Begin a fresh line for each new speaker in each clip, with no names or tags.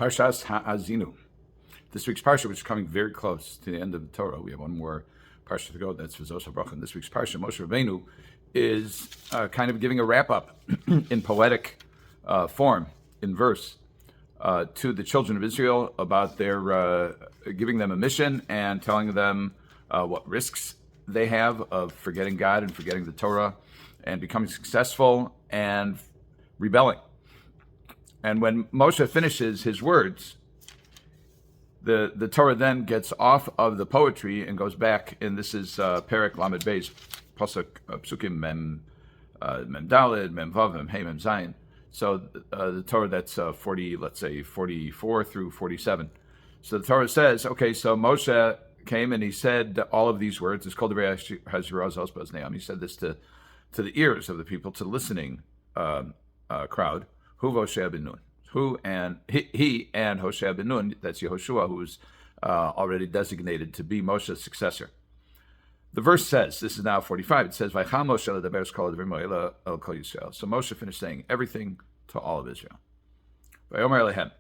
Parshas Ha'azinu. This week's Parsha, which is coming very close to the end of the Torah. We have one more Parsha to go. That's V'zos HaBracha. And this week's Parsha, Moshe Rabbeinu, is kind of giving a wrap-up in poetic form, in verse, to the children of Israel about their giving them a mission and telling them what risks they have of forgetting God and forgetting the Torah and becoming successful and rebelling. And when Moshe finishes his words, the Torah then gets off of the poetry and goes back, and this is Perek Lamed Beis, Pasuk Psukim Mem Daled, Mem Vav, Mem Hey, Mem Zayin. So the Torah that's 44 through 47. So the Torah says, okay, so Moshe came and he said all of these words. It's called the He said this to the ears of the people, to the listening crowd. Hu Hoshea ben Nun. He and Hoshea ben Nun, that's Yehoshua, who's already designated to be Moshe's successor. The verse says, this is now 45, it says, Vaychal Moshe ledaber kol advarim ha'ela el kol Yisrael. So Moshe finished saying everything to all of Israel. Vayomer lehem,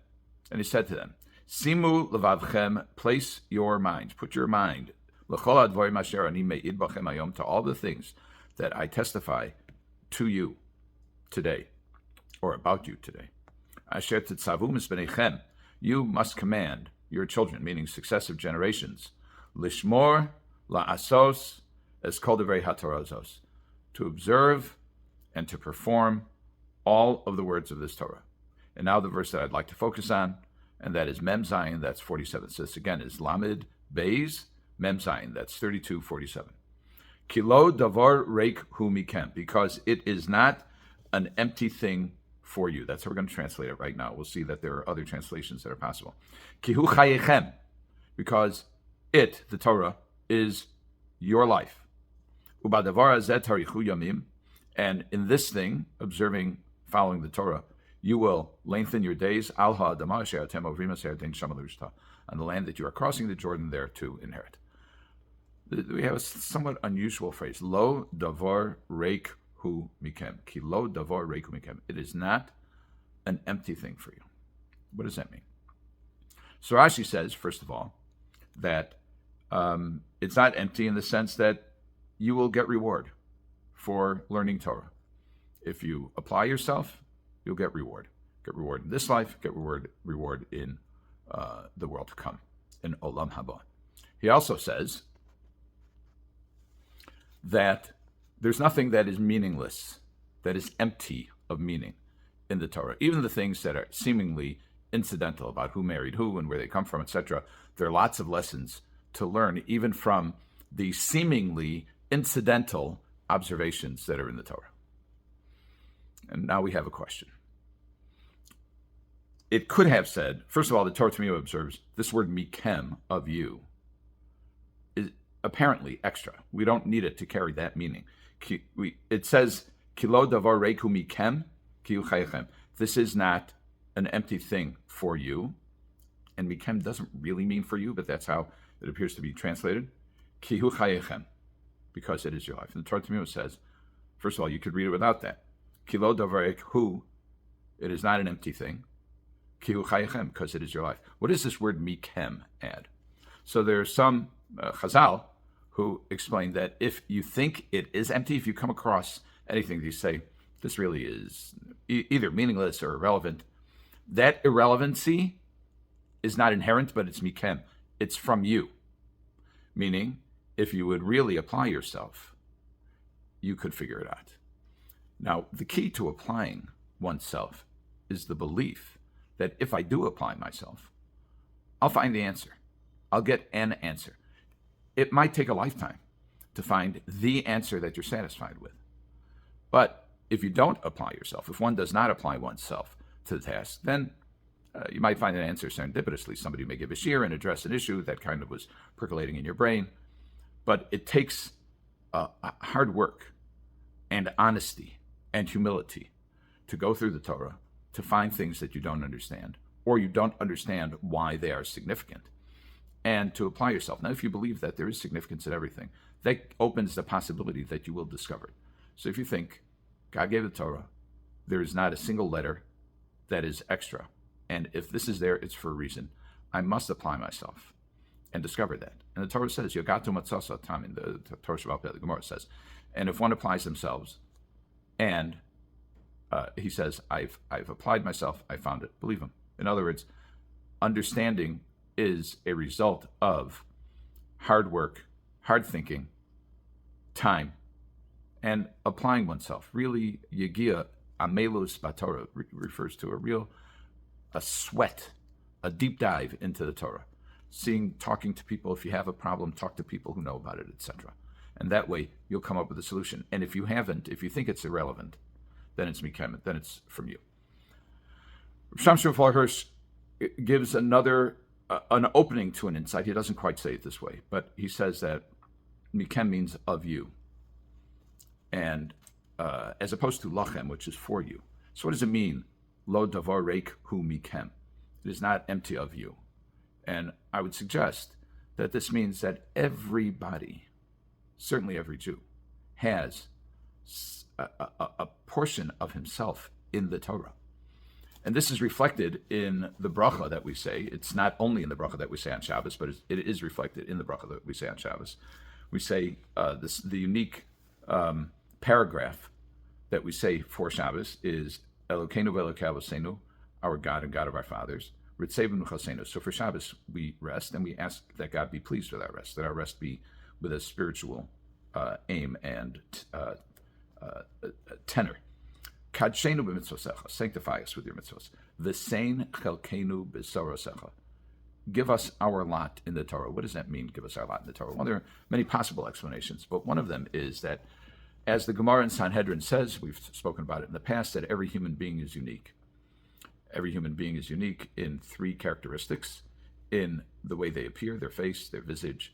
and he said to them, Simu levavchem, place your mind, put your mind, l'chol advarim asher ani me'id bachem hayom, to all the things that I testify to you today, or about you today. Asher tetzavum es b'neichem, you must command your children, meaning successive generations, lishmor la'asos es kol devrei haTorah, to observe and to perform all of the words of this Torah. And now the verse that I'd like to focus on, and that is Mem Zayin, that's 47. So this again is Lamed Beis, Mem Zayin, that's 32:47. Kilo davar reik hu mikem, because it is not an empty thing for you. That's how we're going to translate it right now. We'll see that there are other translations that are possible. Kihu chayechem, because it, the Torah, is your life. Uba davar hazeh tarichu yamim, and in this thing, observing, following the Torah, you will lengthen your days al ha'adamah asher atem ovrim asher tein shama l'rishta, on the land that you are crossing the Jordan there to inherit. We have a somewhat unusual phrase, lo davar reik hu mikem. Ki lo davar reik hu mikem. It is not an empty thing for you. What does that mean? So Rashi says, first of all, that it's not empty in the sense that you will get reward for learning Torah. If you apply yourself, you'll get reward. Get reward in this life, get reward in the world to come, in Olam Haba. He also says that there's nothing that is meaningless, that is empty of meaning in the Torah. Even the things that are seemingly incidental about who married who and where they come from, etc. There are lots of lessons to learn, even from the seemingly incidental observations that are in the Torah. And now we have a question. It could have said, first of all, the Torah T'mimah observes this word mikem, of you, is apparently extra. We don't need it to carry that meaning. It says, Kilo davar reiku mikem, kiyu chayechem. This is not an empty thing for you. And mikem doesn't really mean for you, but that's how it appears to be translated. Kiyu chayechem, because it is your life. And the Torah T'mimah says, first of all, you could read it without that. Kilo davar reiku, it is not an empty thing. Kihu chayechem, because it is your life. What does this word mikem add? So there's some Chazal who explain that if you think it is empty, if you come across anything that you say, this really is either meaningless or irrelevant, that irrelevancy is not inherent, but it's mikem. It's from you. Meaning, if you would really apply yourself, you could figure it out. Now, the key to applying oneself is the belief that if I do apply myself, I'll find the answer. I'll get an answer. It might take a lifetime to find the answer that you're satisfied with. But if you don't apply yourself, if one does not apply oneself to the task, then you might find an answer serendipitously. Somebody may give a shiur and address an issue that kind of was percolating in your brain. But it takes hard work and honesty and humility to go through the Torah, to find things that you don't understand, or you don't understand why they are significant, and to apply yourself. Now, if you believe that there is significance in everything, that opens the possibility that you will discover it. So if you think God gave the Torah, there is not a single letter that is extra, And if this is there, it's for a reason. I must apply myself and discover that. And the Torah says, Yogatu matzasa tamin, the Torah Shabba Prayer, the Gemara says. And if one applies themselves, and he says, I've applied myself, I found it, believe him. In other words, understanding is a result of hard work, hard thinking, time, and applying oneself. Really, Yegia Amelus Batorah refers to a sweat, a deep dive into the Torah. Talking to people. If you have a problem, talk to people who know about it, etc. And that way, you'll come up with a solution. And if you think it's irrelevant, then it's mikem, then it's from you. Shamshon Hirsch gives an opening to an insight. He doesn't quite say it this way, but he says that mikem means of you, and as opposed to lachem, which is for you. So what does it mean? Lo davar reik hu mikem. It is not empty of you. And I would suggest that this means that everybody, certainly every Jew, has a portion of himself in the Torah. And this is reflected in the bracha that we say. It's not only in the bracha that we say on Shabbos, but it is reflected in the bracha that we say on Shabbos. We say the unique paragraph that we say for Shabbos is Elokeinu ve'Elokei Avosenu, our God and God of our fathers. Ritzevenu chasenu. So for Shabbos we rest, and we ask that God be pleased with our rest, that our rest be with a spiritual aim and tenor. Kadshenu b'mitzvosecha, sanctify us with your mitzvos. V'sein chelkenu b'sorosecha, give us our lot in the Torah. What does that mean, give us our lot in the Torah? Well, there are many possible explanations, but one of them is that, as the Gemara in Sanhedrin says, we've spoken about it in the past, that every human being is unique. Every human being is unique in three characteristics: in the way they appear, their face, their visage,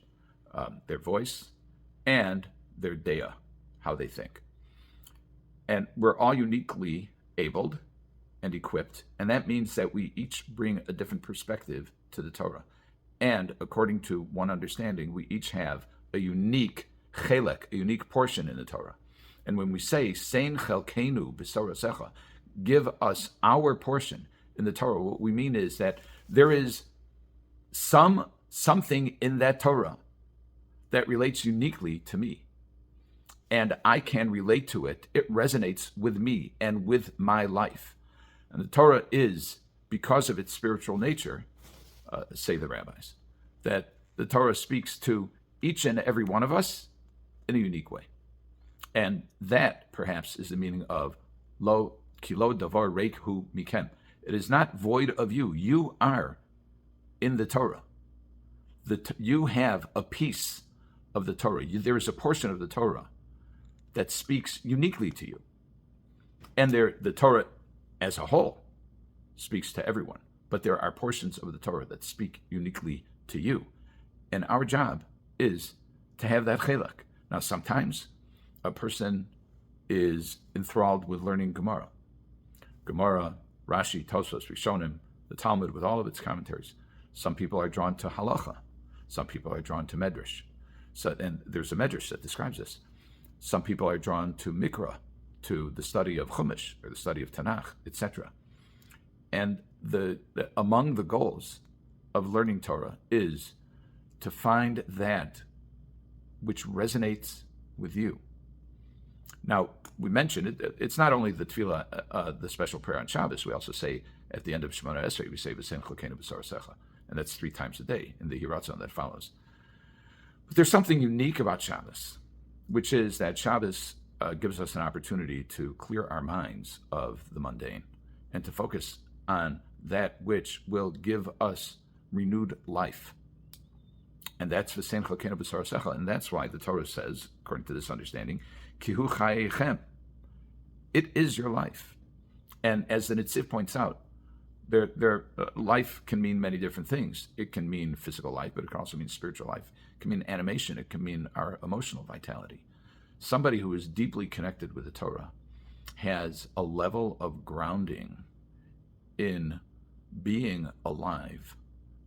their voice, and their dea, how they think. And we're all uniquely abled and equipped, and that means that we each bring a different perspective to the Torah. And according to one understanding, we each have a unique chelek, a unique portion in the Torah. And when we say, Sein chelkenu b'sorasecha, give us our portion in the Torah, what we mean is that there is something in that Torah that relates uniquely to me. And I can relate to it. It resonates with me and with my life. And the Torah is, because of its spiritual nature, say the rabbis, that the Torah speaks to each and every one of us in a unique way. And that, perhaps, is the meaning of lo kilo davar reik hu mikem. It is not void of you. You are in the Torah. You have a piece of the Torah. There is a portion of the Torah that speaks uniquely to you. And the Torah as a whole speaks to everyone. But there are portions of the Torah that speak uniquely to you. And our job is to have that chelak. Now, sometimes a person is enthralled with learning Gemara. Rashi, Tosfos, Rishonim, the Talmud with all of its commentaries. Some people are drawn to halacha. Some people are drawn to medrash. And there's a medrash that describes this. Some people are drawn to mikra, to the study of Chumash, or the study of Tanakh, etc. And among the goals of learning Torah is to find that which resonates with you. Now, we mentioned it's not only the tefillah, the special prayer on Shabbos. We also say at the end of Shemona Esrei, we say V'sein chelkenu b'sorosecha, and that's 3 times a day in the Hiratzon that follows. But there's something unique about Shabbos, which is that Shabbos gives us an opportunity to clear our minds of the mundane and to focus on that which will give us renewed life. And that's V'sein chelkenu b'sorosecha, and that's why the Torah says, according to this understanding, Kihu chayechem. It is your life. And as the Netziv points out, life can mean many different things. It can mean physical life, but it can also mean spiritual life. It can mean animation. It can mean our emotional vitality. Somebody who is deeply connected with the Torah has a level of grounding in being alive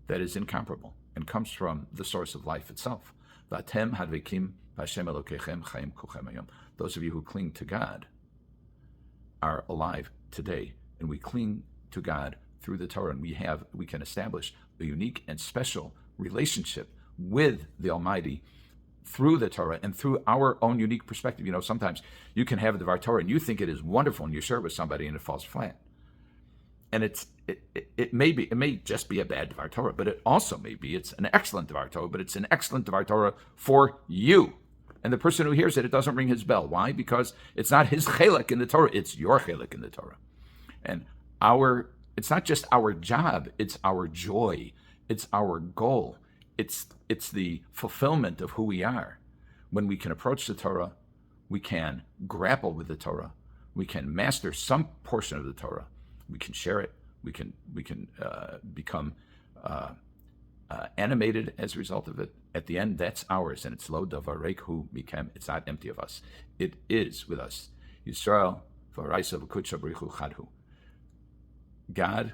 that is incomparable and comes from the source of life itself. Vatem hadvekim Hashem Elokechem Chaim Kochem Hayom. Those of you who cling to God are alive today, and we cling to God through the Torah, and we can establish a unique and special relationship with the Almighty through the Torah and through our own unique perspective. Sometimes you can have a Dvar Torah and you think it is wonderful, and you share it with somebody and it falls flat. And it may just be a bad Dvar Torah, but it also may be it's an excellent Dvar Torah, but it's an excellent Dvar Torah for you. And the person who hears it doesn't ring his bell. Why? Because it's not his chelek in the Torah, it's your chelek in the Torah. And it's not just our job, it's our joy, it's our goal, it's the fulfillment of who we are. When we can approach the Torah, we can grapple with the Torah, we can master some portion of the Torah, we can share it, we can become animated as a result of it. At the end, that's ours, and it's lo davar reik hu mikem. It's not empty of us. It is with us. Yisrael v'araisa v'kudsha b'richu chadhu. God,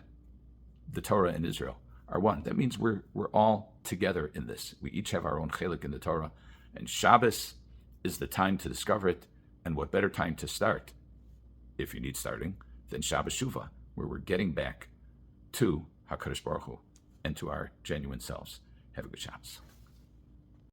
the Torah, and Israel are one. That means we're all together in this. We each have our own chelik in the Torah, and Shabbos is the time to discover it. And what better time to start, if you need starting, than Shabbos Shuvah, where we're getting back to HaKadosh Baruch Hu and to our genuine selves. Have a good Shabbos.